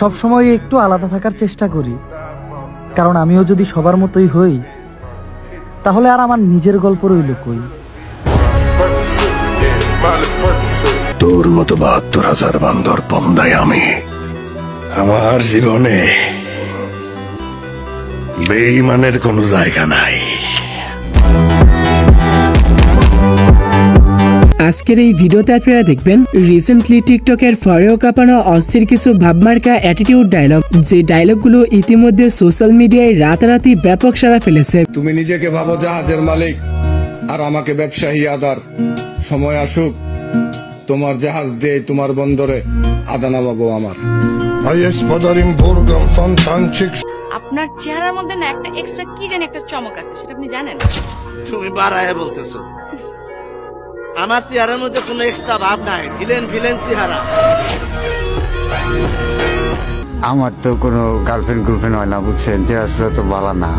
সবসময় একটু আলাদা থাকার চেষ্টা করি, কারণ আমিও যদি সবার মতোই হই তাহলে আর আমার নিজের গল্প রইল কই। তোর মতো ৭২,০০০ বান্দর পন্দায় আমি আমার জীবনে বেঈমানের কোনো জায়গা নাই। আজকের এই ভিডিওতে আপনারা দেখবেন রিসেন্টলি টিকটকের ফরেও কাঁপানো অস্থির কিছু ভাবমার্কা অ্যাটিটিউড ডায়লগ, যে ডায়লগগুলো ইতিমধ্যে সোশ্যাল মিডিয়ায় রাতারাতি ব্যাপক সাড়া ফেলেছে। তুমি নিজেকে ভাবো জাহাজের মালিক আর আমাকে ব্যবসায়ী আদার। সময় আসুক তোমার জাহাজ দিয়ে তোমার বন্দরে আদা নামাবো আমার। আপনার চেহারার মধ্যে না একটা এক্সট্রা কি জানি একটা চমক আছে, সেটা আপনি জানেন? তুমি বাড়ায় বলতেছো, আমার চেহারার মধ্যে কোনো এক্সট্রা ভাব নাই। ভিলেন চেহারা। আমার তো কোনো গার্লফ্রেন্ড হয় না বুঝছেন, চেহারা তো বালা না।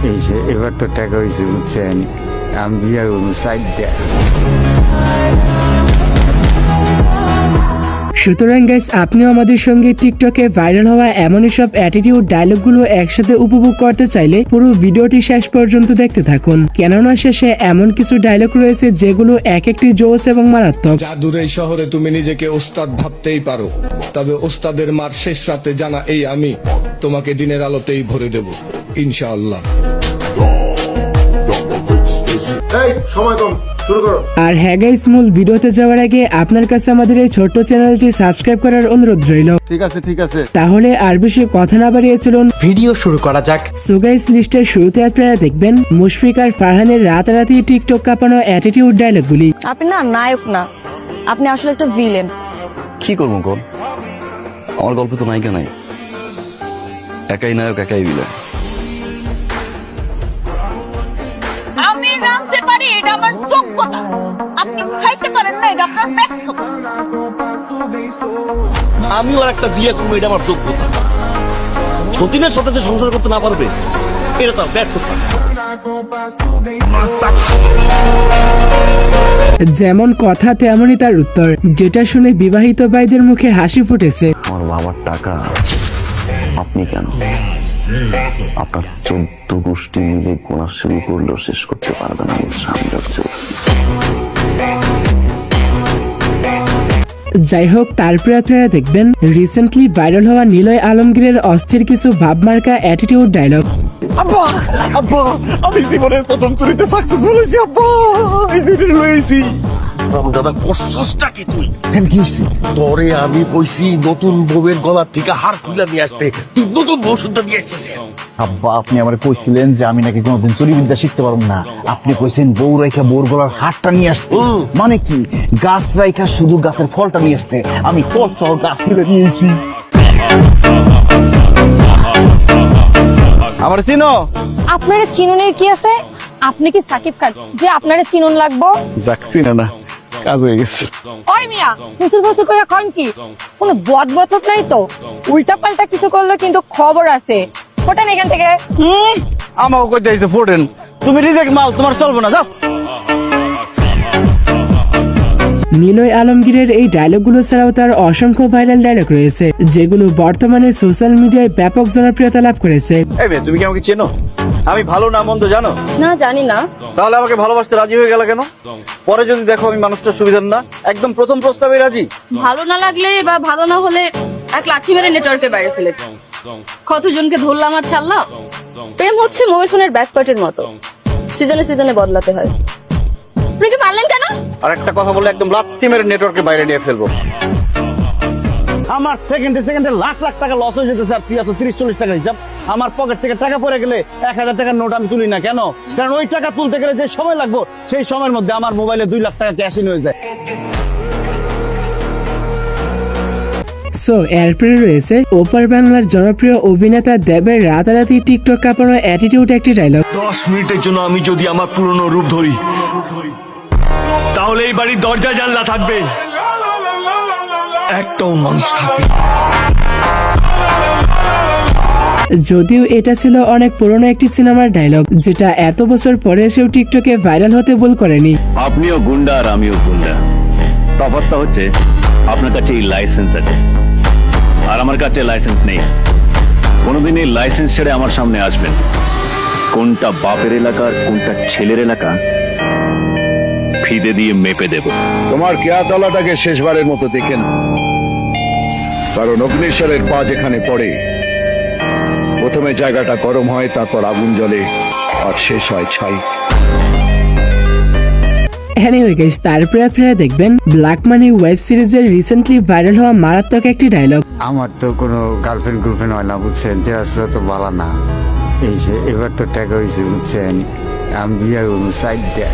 এই যে এবার তো টাকা হয়েছে বুঝছেন, আমি বিয়ে করবো সাইড দেয়। সুতরাং গাইস, আপনিও আমাদের সঙ্গে টিকটকে ভাইরাল হওয়া এমনই সব অ্যাটিটিউড ডায়লগগুলো একসাথে উপভোগ করতে চাইলে পুরো ভিডিওটি শেষ পর্যন্ত দেখতে থাকুন, কেননা শেষে এমন কিছু ডায়লগ রয়েছে যেগুলো এক একটি জোশ এবং মারাত্মক। জাদুর এই শহরে তুমি নিজেকে ওস্তাদ ভাবতেই পারো, তবে ওস্তাদের মার শেষ রাতে জানা এই আমি তোমাকে দিনের আলোতেই ভরে দেব ইনশাআল্লাহ। সময় কম, শুরু করো। আর হ্যাঁ গাইস, মূল ভিডিওতে যাওয়ার আগে আপনার কাছে আমাদের এই ছোট্ট চ্যানেলটি সাবস্ক্রাইব করার অনুরোধ রইল। ঠিক আছে তাহলে আর বেশি কথা না বাড়িয়ে চলুন ভিডিও শুরু করা যাক। সো গাইস, লিস্টের শুরুতে আপনারা দেখবেন মুশফিক আর ফারহানের রাতারাতি টিকটক কাঁপানো অ্যাটিটিউড ডায়লগগুলি। আপনি না নায়ক না, আপনি আসলে একটা ভিলেন। কি করবো কর, আমার গল্প তো নায়িকা নাই, একাই নায়ক একাই বিলেন। আমি নামতে পারি, এটা আমার যোগ্যতা। আপনি খাইতে পারেন না, এটা আপনার ব্যর্থতা। আমিও আর একটা বিয়ে করবো, এটা আমার যোগ্যতা। সতীনের সাথে যে সংসার করতে না পারবে, এটা তো ব্যর্থতা। যেমন কথা তেমনই তার উত্তর, যেটা শুনে বিবাহিত ভাইদের মুখে হাসি ফুটেছে। আমার বাবার টাকা আপনি কেন, আপনার ১৪ গোষ্ঠী মিলে গোনা শুরু করলেও শেষ করতে পারবেন না সামনের চোখ। যাই হোক, তারপরে আপনারা দেখবেন রিসেন্টলি ভাইরাল হওয়া নিলয় আলমগীরের অস্থির কিছু ভাবমার্কা অ্যাটিটিউড ডায়লগ। আমি জীবনের প্রথম চুরিতে সাকসেসফুল হয়েছি আব্বা, এই জন্য লইছি। দাদা কষ্টটা কি তুই? কি হইছে? তোরে আমি কইছি নতুন বউয়ের গলার থেকে হার খুলে নিয়ে আসতে, তুই নতুন বউ শুনতে দিয়ে আসছিস। আব্বা, আপনি আমারে কইছিলেন যে আমি নাকি কোনোদিন চুরি বিদ্যা শিখতে পারবো না। আপনি কইছেন বউ রাইখা বউর গলার হারটা নিয়ে আসতে, মানে কি গাছ রাইখা শুধু গাছের ফলটা নিয়ে আসতে। আমি ফল সহ গাছ তুলে নিয়েছি। আমার চিনো? আপনারা চিনুনের কি আছে? আপনি কি সাকিব খান যে আপনারা চিনুন লাগবো? যাচ্ছি না, কাজ হয়ে গেছে। ওই মিয়া, ফুসুর করে খান কি? কোনো বদবত নাই তো? উল্টা পাল্টা কিছু করলে কিন্তু খবর আছে। ফোটেন এখান থেকে। আমাকে কই দিয়েছে ফোটেন? তুমি রিজেক্ট মাল, তোমার চলবো না, যাও। নিলয় আলমগীরের এই ডায়লগগুলো ছাড়াও তার অসংখ্য ভাইরাল ডায়লগ রয়েছে, যেগুলো বর্তমানে সোশ্যাল মিডিয়ায় ব্যাপক জনপ্রিয়তা লাভ করেছে। এই মেয়ে, তুমি কি আমাকে চেনো? আমি ভালো না মন্দ জানো? না, জানি না। তাহলে আমাকে ভালোবাসতে রাজি হয়ে গেল কেন? পরে যদি দেখো আমি মানুষটা সুবিধার না, একদম প্রথম প্রস্তাবে রাজি। ভালো না লাগলে বা ভালো না হলে এক লাঠি মেরে নেটওয়ার্কের বাইরে ফেলে কতজনকে ধরলাম আর ছাড়লাম। প্রেম হচ্ছে মোবাইল ফোনের ব্যাক পার্টের মতো, সিজনে সিজনে বদলাতে হয়। আপনি কি পারলেন কেন? আর একটা কথা বলে একদম লাথি মেরে নেটওয়ার্কের বাইরে নিয়ে ফেলবো। আমার সেকেন্ডে লাখ টাকা লস হয়ে যেতেছে, আর 30-40 টাকা হিসাব। আমার পকেট থেকে টাকা পড়ে গেলে 1000 টাকার নোট আমি তুলি না কেন? কারণ ওই টাকা তুলতে গেলে যে সময় লাগবে, সেই সময়ের মধ্যে আমার মোবাইলে 2 লাখ টাকা ক্যাশ ইন হয়ে যায়। সো এরপরে রয়েছে ওপার বাংলার জনপ্রিয় অভিনেতা দেবের রাতারাতি টিকটক কাঁপানো অ্যাটিটিউড একটি ডায়লগ। 10 মিনিটের জন্য আমি যদি আমার পুরনো রূপ ধরি, তাহলে এই বাড়ির দরজা জানলা থাকবে, একটাও মানুষ থাকবে। যদিও এটা ছিল অনেক পুরনো একটি সিনেমার ডায়লগ, যেটা এত বছর পরে এসেও টিকটকে ভাইরাল হতে ভুল করেনি। আপনিও গুন্ডা আর আমিও গুন্ডা, তফাৎটা হচ্ছে আপনার কাছে এই লাইসেন্স আছে, আর আমার কাছে লাইসেন্স নেই। কোনোদিন এই লাইসেন্স ছেড়ে আমার সামনে আসবেন, কোনটা বাপের এলাকা আর কোনটা ছেলের এলাকা ফিদে দিয়ে মেপে দেব। তোমার কেয়াতলাটাকে শেষবারের মতো দেখেন, কারণ অগ্নিশ্বরের পা যেখানে পড়ে প্রথমে জায়গাটা গরম হয়, তারপর আগুন জ্বলে আর শেষ হয় ছাই। Anyway guys, তারপরে আপনারা দেখবেন ব্ল্যাক মানি ওয়েব সিরিজের রিসেন্টলি ভাইরাল হওয়া মারাত্মক একটি ডায়লগ। আমার তো কোনো গার্লফ্রেন্ড হয় না বুঝছেন, যে আসলে তো ভালো না। এই যে এবার তো টাকা হয়েছে বুঝছেন, আমি বিয়ে করবো সাইড দেয়।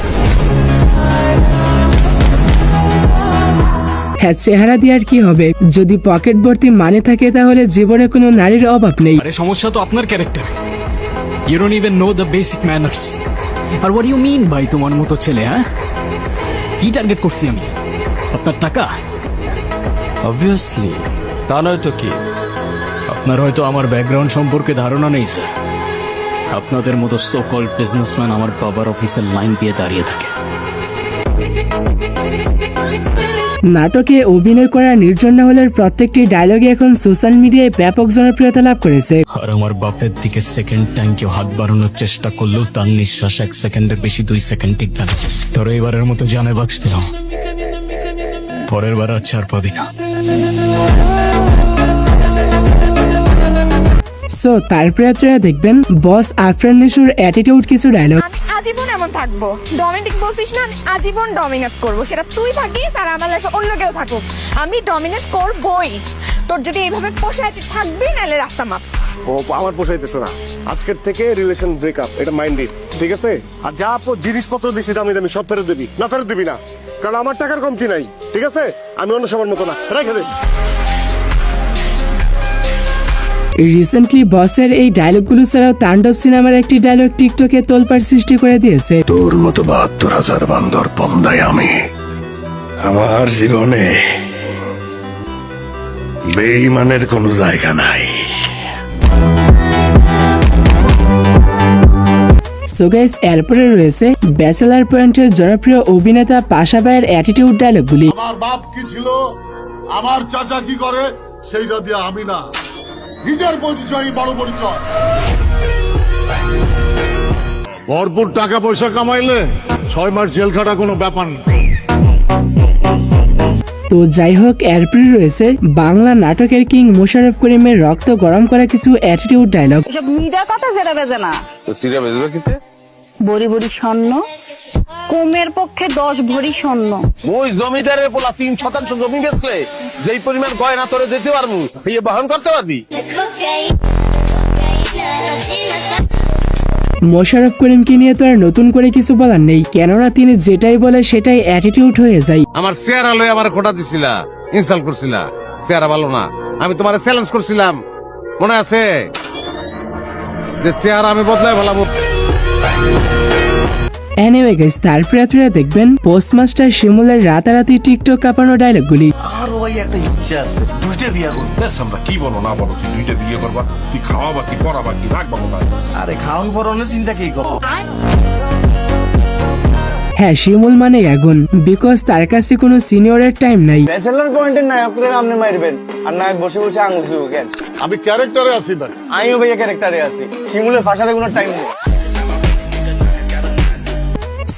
হ্যাঁ, চেহারা দিয়ে আর কি হবে, যদি পকেট ভর্তি মানি থাকে তাহলে জীবনে কোনো নারীর অভাব নেই। আরে সমস্যা তো আপনার character, you don't even know the basic manners. আর হোয়াট ইউ মিন ভাই তোমার মতো ছেলে? হ্যাঁ, কি টার্গেট করছি আমি? আপনার টাকা? অবভিয়াসলি, তা নয় তো কি? আপনার হয়তো আমার ব্যাকগ্রাউন্ড সম্পর্কে ধারণা নেই স্যার। আপনাদের মতো সো কল্ড বিজনেসম্যান আমার বাবার অফিসের লাইন দিয়ে দাঁড়িয়ে থাকে। নাটকে অভিনয় করা নির্জন রাহুলের প্রত্যেকটি ডায়লগে এখন সোশ্যাল মিডিয়ায় ব্যাপক জনপ্রিয়তা লাভ করেছে। আর আমার বাপের দিকে সেকেন্ড টাইম কেউ হাত বাড়ানোর চেষ্টা করলেও তার নিঃশ্বাস 1 সেকেন্ডের বেশি 2 সেকেন্ড টিকবে না। ধরো এবারের মতো জানে বাক্স দিলাম, পরের বার আর ছাড় পাবি না। সো তারপরে আপনারা দেখবেন বস আফরান নিশুর অ্যাটিটিউড কিছু ডায়লগ। আমি আজীবন এমন থাকবো। ডমিনেট বলছিস না, আজীবন ডমিনেট করবো। সেটা তুই থাকিস আর আমার লাইফে অন্য কেউ থাকুক, আমি ডমিনেট করবই। তোর যদি এইভাবে পোষায় থাকবি, নাহলে রাস্তা মাপ। ও আমার পোষাইতেছে না, আজকের থেকে রিলেশন ব্রেকআপ, এটা মাইন্ডেড, ঠিক আছে? আর যা জিনিসপত্র দিছি দামি দামি সব ফেরত দিবি, না ফেরত দিবি না, কারণ আমার টাকার কমতি নাই, ঠিক আছে? আমি অন্য সবার মতো না, রেখে দে। রিসেন্টলি বসের এই ডায়লগগুলো ছাড়াও তাণ্ডব সিনেমার একটি ডায়লগ টিকটকে তোলপাড় সৃষ্টি করে দিয়েছে। তোর মতো 72,000 বান্দর পন্দায় আমি আমার জীবনে বেঈমানের কোনো জায়গা নাই। সো গাইস, এরপরে রয়েছে ব্যাচেলার পয়েন্টের জনপ্রিয় অভিনেতা পাশা ভাইয়ের অ্যাটিটিউড ডায়লগগুলি। আমার বাপ কি ছিল, আমার চাচা কি করে, সেইটা দিয়ে আমি না, নিজের পরিচয় বড় পরিচয়। ভরপুর টাকা পয়সা কামাইলে 6 মাস জেল খাটা কোনো ব্যাপার না। তো যাই হোক, এরপরে রয়েছে বাংলা নাটকের কিং মোশাররফ করিমের রক্ত গরম করা কিছু অ্যাটিটিউড ডায়লগ। এসব মিডা কথা যেটা বেজে না। তো সিরা বেজবে কিতে? ভরি ভরি স্বর্ণ, কমের পক্ষে 10 ভরি স্বর্ণ। ওই জমিদারের পোলা 3% জমি বেচলে যেই পরিমাণ গয়না তোরে দিতে পারবো, এই বহন করতে পারবি? মোশাররফ করিমকে নিয়ে তো আর নতুন করে কিছু বলার নেই, কেননা তিনি যেটাই বলে সেটাই অ্যাটিটিউড হয়ে যায়। আমার চেহারা লয়ে আমার খোটা দিছিলা, ইনসাল্ট করছিলা, চেহারা ভালো না। আমি তোমার চ্যালেঞ্জ করছিলাম, মনে আছে? যে চেহারা আমি বদলায় ভালাবো। এনিওয়ে গাইস, তারপরে আপনারা দেখবেন পোস্টমাস্টার শিমুলের রাতারাতি টিকটক কাঁপানো ডায়লগগুলি। আরো ভাই একটা ইচ্ছা আছে, 2টা বিয়ে করব। আমরা কি বলো না বলো, তুই 2টা বিয়ে করবা, তুই খাওয়াবা কি করাবা কি রাখবা কোথায়? আরে খাওয়ান পরানোর চিন্তা কি করো? হ্যাঁ, শিমুল মানে আগুন, বিকজ তার কাছে কোনো সিনিয়রের টাইম নাই। ব্যাচেলার পয়েন্টের নায়করে আপনি মারবেন আর নায়ক বসে বসে আঙুল চুকেন। আমি ক্যারেক্টারে আছি ভাই। আমিও ভাইয়া ক্যারেক্টারে আছি, শিমুলের ফাঁসারে কোনো টাইম নেই।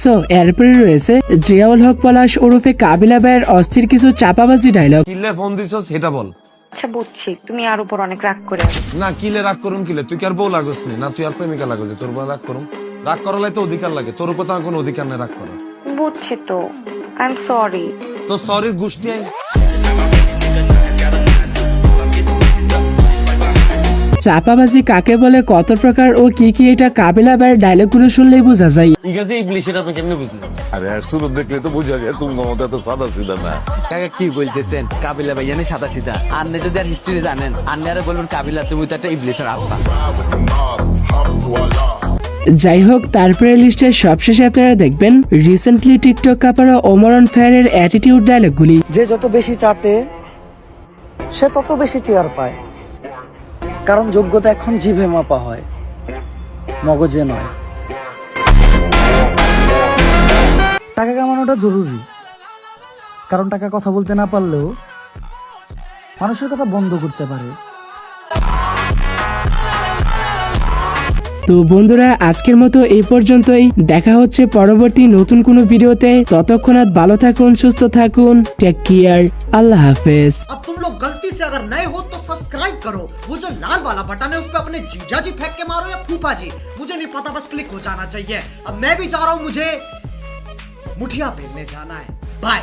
সো এরপরে রয়েছে জিয়াউল হক পলাশ ওরফে কাবিলা ভাইয়ের অস্থির কিছু চাপাবাজি ডায়লগ। কিলে ফোন দিছস সেটা বল। আচ্ছা বুঝছি, তুমি আর উপর অনেক রাগ করে আছো। না কিলে রাগ করুম কিলে, তুই কি আর বউ লাগস না, তুই আর প্রেমিকা লাগস, তোর উপর রাগ করুম? রাগ করালাই তো অধিকার লাগে, তোর উপর তো আমার কোনো অধিকার নেই রাগ করার। বুঝছি তো, আই এম সরি। তো সরির গোষ্ঠী আই। চাপাবাজি কাকে বলে, কত প্রকার ও কি কি, এটা কাবিলা ভাইয়ের ডায়লগগুলো শুনলেই বোঝা যায়। ঠিক আছে, এই পুলিশের আপনি কেমনে বুঝলেন? আরে শুরু দেখলে তো বুঝা যায় তুমি মমতা তো সাদা সিধা না। কাকা কি বলতেছেন? কাবিলা ভাই জানে সাদা সিধা, আপনি যদি আর হিস্ট্রি জানেন আপনি আর বলবেন কাবিলা তুমি তো একটা ইবলিসের আব্বা। যাই হোক, তারপরে লিস্টের সবশেষে আপনারা দেখবেন রিসেন্টলি টিকটক কাঁপানো ওমরন ফায়ারের অ্যাটিটিউড ডায়লগগুলি। যে যত বেশি চাটে সে তত বেশি চেয়ার পায়, কারণ যোগ্যতা এখন জিভে মাপা হয়, মগজে নয়। টাকা কামানোটা জরুরি, কারণ টাকা কথা বলতে না পারলেও মানুষের কথা বন্ধ করতে পারে। তো বন্ধুরা আজকের মতো এই পর্যন্তই, দেখা হচ্ছে পরবর্তী নতুন কোনো ভিডিওতে। ততক্ষণাৎ ভালো থাকুন, সুস্থ থাকুন, টেক কেয়ার, আল্লাহ হাফেজ। अब तुम लोग गलती से अगर नए हो तो सब्सक्राइब करो, वो जो लाल वाला बटन है उस पे अपने जीजा जी फेंक के मारो या फूफा जी, मुझे नहीं पता, बस क्लिक हो जाना चाहिए। अब मैं भी जा रहा हूं, मुझे मुठिया बेलने जाना है। बाय।